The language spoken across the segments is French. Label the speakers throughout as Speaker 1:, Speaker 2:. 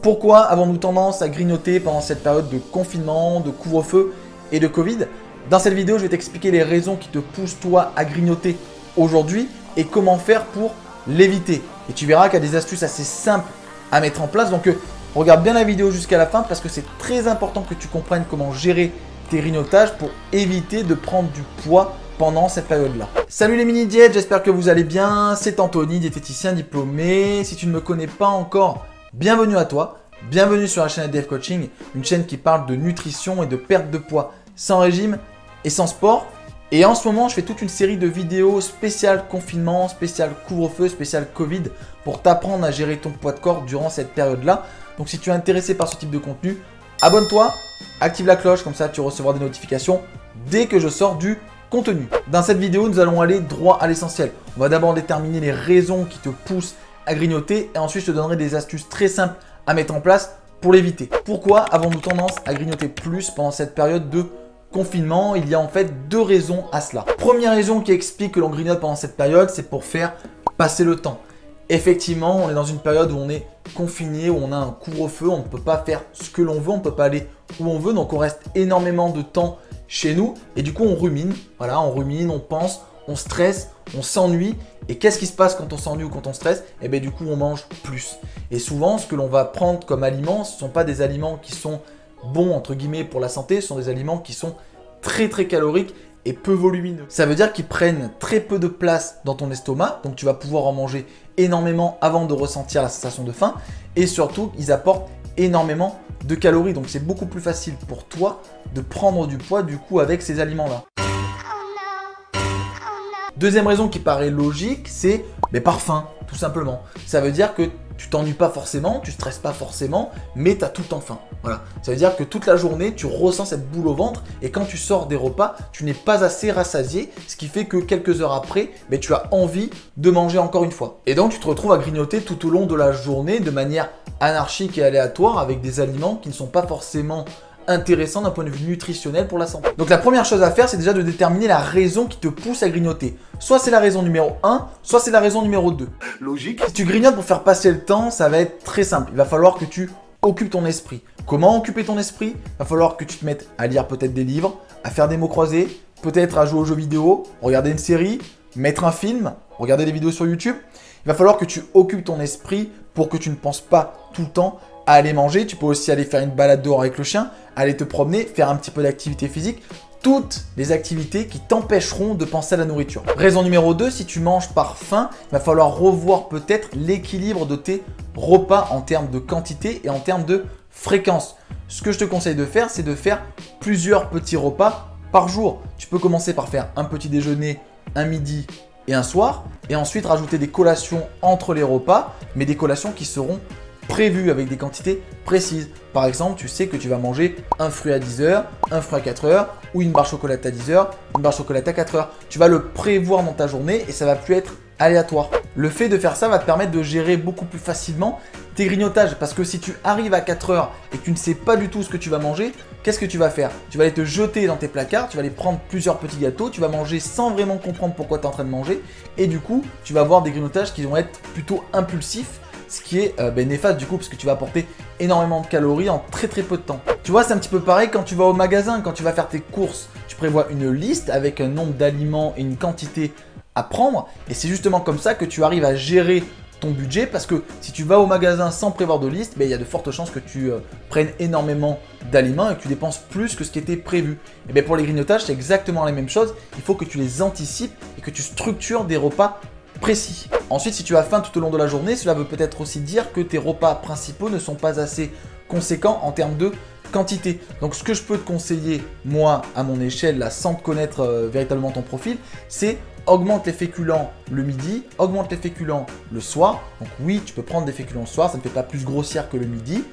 Speaker 1: Pourquoi avons-nous tendance à grignoter pendant cette période de confinement, de couvre-feu et de Covid? Dans cette vidéo, je vais t'expliquer les raisons qui te poussent toi à grignoter aujourd'hui et comment faire pour l'éviter. Et tu verras qu'il y a des astuces assez simples à mettre en place. Donc regarde bien la vidéo jusqu'à la fin parce que c'est très important que tu comprennes comment gérer tes grignotages pour éviter de prendre du poids pendant cette période-là. Salut les mini-diètes, j'espère que vous allez bien. C'est Anthony, diététicien diplômé. Si tu ne me connais pas encore, bienvenue à toi. Bienvenue sur la chaîne ADF Coaching, une chaîne qui parle de nutrition et de perte de poids sans régime et sans sport. Et en ce moment, je fais toute une série de vidéos spéciales confinement, spéciales couvre-feu, spéciales Covid pour t'apprendre à gérer ton poids de corps durant cette période-là. Donc si tu es intéressé par ce type de contenu, abonne-toi, active la cloche, comme ça tu recevras des notifications dès que je sors du contenu. Dans cette vidéo, nous allons aller droit à l'essentiel. On va d'abord déterminer les raisons qui te poussent à grignoter et ensuite je te donnerai des astuces très simples à mettre en place pour l'éviter. Pourquoi avons-nous tendance à grignoter plus pendant cette période de confinement? Il y a en fait deux raisons à cela. Première raison qui explique que l'on grignote pendant cette période, c'est pour faire passer le temps. Effectivement, on est dans une période où on est confiné, où on a un couvre-feu, on ne peut pas faire ce que l'on veut, on ne peut pas aller où on veut, donc on reste énormément de temps chez nous et du coup on rumine, voilà, on rumine, on pense, on stresse, on s'ennuie. Et qu'est-ce qui se passe quand on s'ennuie ou quand on stresse? Et bien du coup on mange plus. Et souvent ce que l'on va prendre comme aliments, ce ne sont pas des aliments qui sont bons entre guillemets pour la santé, ce sont des aliments qui sont très caloriques et peu volumineux. Ça veut dire qu'ils prennent très peu de place dans ton estomac, donc tu vas pouvoir en manger énormément avant de ressentir la sensation de faim. Et surtout, ils apportent énormément de calories, donc c'est beaucoup plus facile pour toi de prendre du poids du coup avec ces aliments-là. Deuxième raison qui paraît logique, c'est par faim, tout simplement. Ça veut dire que tu t'ennuies pas forcément, tu stresses pas forcément, mais tu as tout le temps faim. Voilà. Ça veut dire que toute la journée, tu ressens cette boule au ventre et quand tu sors des repas, tu n'es pas assez rassasié, ce qui fait que quelques heures après, tu as envie de manger encore une fois. Et donc, tu te retrouves à grignoter tout au long de la journée de manière anarchique et aléatoire avec des aliments qui ne sont pas forcément intéressant d'un point de vue nutritionnel pour la santé. Donc la première chose à faire, c'est déjà de déterminer la raison qui te pousse à grignoter. Soit c'est la raison numéro 1, soit c'est la raison numéro 2. Logique. Si tu grignotes pour faire passer le temps, ça va être très simple. Il va falloir que tu occupes ton esprit. Comment occuper ton esprit? Il va falloir que tu te mettes à lire peut-être des livres, à faire des mots croisés, peut-être à jouer aux jeux vidéo, regarder une série, mettre un film, regarder des vidéos sur YouTube. Il va falloir que tu occupes ton esprit pour que tu ne penses pas tout le temps à aller manger. Tu peux aussi aller faire une balade dehors avec le chien, aller te promener, faire un petit peu d'activité physique. Toutes les activités qui t'empêcheront de penser à la nourriture. Raison numéro 2, si tu manges par faim, il va falloir revoir peut-être l'équilibre de tes repas en termes de quantité et en termes de fréquence. Ce que je te conseille de faire, c'est de faire plusieurs petits repas par jour. Tu peux commencer par faire un petit déjeuner, un midi et un soir et ensuite rajouter des collations entre les repas, mais des collations qui seront prévues avec des quantités précises. Par exemple, tu sais que tu vas manger un fruit à 10 h, un fruit à 4 h ou une barre chocolatée à 10 h, une barre chocolatée à 4 h. Tu vas le prévoir dans ta journée et ça va plus être aléatoire. Le fait de faire ça va te permettre de gérer beaucoup plus facilement tes grignotages parce que si tu arrives à 4 h et que tu ne sais pas du tout ce que tu vas manger, qu'est-ce que tu vas faire? Tu vas aller te jeter dans tes placards, tu vas aller prendre plusieurs petits gâteaux, tu vas manger sans vraiment comprendre pourquoi tu es en train de manger et du coup, tu vas avoir des grignotages qui vont être plutôt impulsifs. Ce qui est néfaste du coup parce que tu vas apporter énormément de calories en très peu de temps. Tu vois, c'est un petit peu pareil quand tu vas au magasin, quand tu vas faire tes courses, tu prévois une liste avec un nombre d'aliments et une quantité à prendre et c'est justement comme ça que tu arrives à gérer ton budget parce que si tu vas au magasin sans prévoir de liste, il y a de fortes chances que tu prennes énormément d'aliments et que tu dépenses plus que ce qui était prévu. Et bien pour les grignotages, c'est exactement la même chose, il faut que tu les anticipes et que tu structures des repas précis. Ensuite, si tu as faim tout au long de la journée, cela veut peut-être aussi dire que tes repas principaux ne sont pas assez conséquents en termes de quantité. Donc ce que je peux te conseiller, moi, à mon échelle, là, sans te connaître véritablement ton profil, c'est augmente les féculents le midi, augmente les féculents le soir. Donc oui, tu peux prendre des féculents le soir, ça ne fait pas plus grossière que le midi.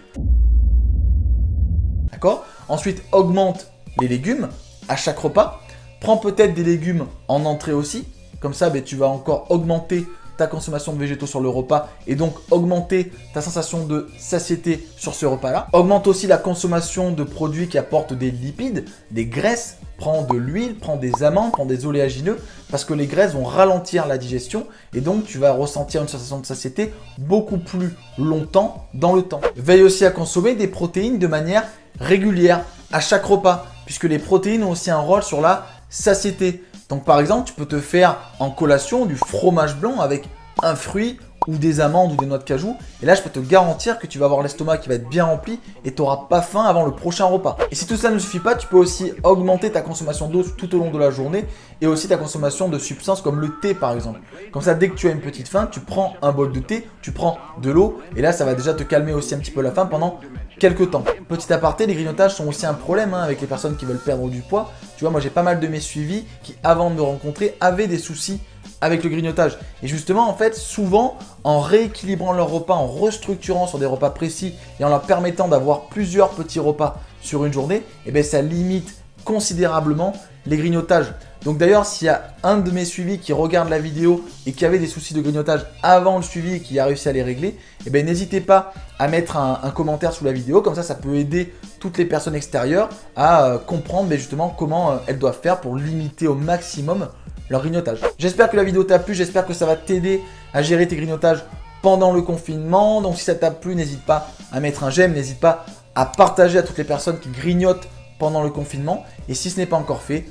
Speaker 1: D'accord? Ensuite, augmente les légumes à chaque repas. Prends peut-être des légumes en entrée aussi. Comme ça, tu vas encore augmenter ta consommation de végétaux sur le repas et donc augmenter ta sensation de satiété sur ce repas-là. Augmente aussi la consommation de produits qui apportent des lipides, des graisses prends de l'huile, prends des amandes, prends des oléagineux, parce que les graisses vont ralentir la digestion et donc tu vas ressentir une sensation de satiété beaucoup plus longtemps dans le temps. Veille aussi à consommer des protéines de manière régulière à chaque repas, puisque les protéines ont aussi un rôle sur la satiété. Donc par exemple, tu peux te faire en collation du fromage blanc avec un fruit ou des amandes ou des noix de cajou. Et là, je peux te garantir que tu vas avoir l'estomac qui va être bien rempli et tu n'auras pas faim avant le prochain repas. Et si tout ça ne suffit pas, tu peux aussi augmenter ta consommation d'eau tout au long de la journée et aussi ta consommation de substances comme le thé par exemple. Comme ça, dès que tu as une petite faim, tu prends un bol de thé, tu prends de l'eau et là, ça va déjà te calmer aussi un petit peu la faim pendant quelques temps. Petit aparté, les grignotages sont aussi un problème avec les personnes qui veulent perdre du poids. Tu vois, moi j'ai pas mal de mes suivis qui, avant de me rencontrer, avaient des soucis avec le grignotage. Et justement, en fait, souvent, en rééquilibrant leur repas, en restructurant sur des repas précis et en leur permettant d'avoir plusieurs petits repas sur une journée, eh bien, ça limite considérablement les grignotages. Donc d'ailleurs, s'il y a un de mes suivis qui regarde la vidéo et qui avait des soucis de grignotage avant le suivi et qui a réussi à les régler, eh bien, n'hésitez pas à mettre un commentaire sous la vidéo. Comme ça peut aider toutes les personnes extérieures à comprendre justement comment elles doivent faire pour limiter au maximum leur grignotage. J'espère que la vidéo t'a plu, j'espère que ça va t'aider à gérer tes grignotages pendant le confinement. Donc si ça t'a plu, n'hésite pas à mettre un j'aime, n'hésite pas à partager à toutes les personnes qui grignotent pendant le confinement. Et si ce n'est pas encore fait,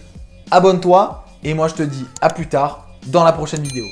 Speaker 1: abonne-toi et moi je te dis à plus tard dans la prochaine vidéo.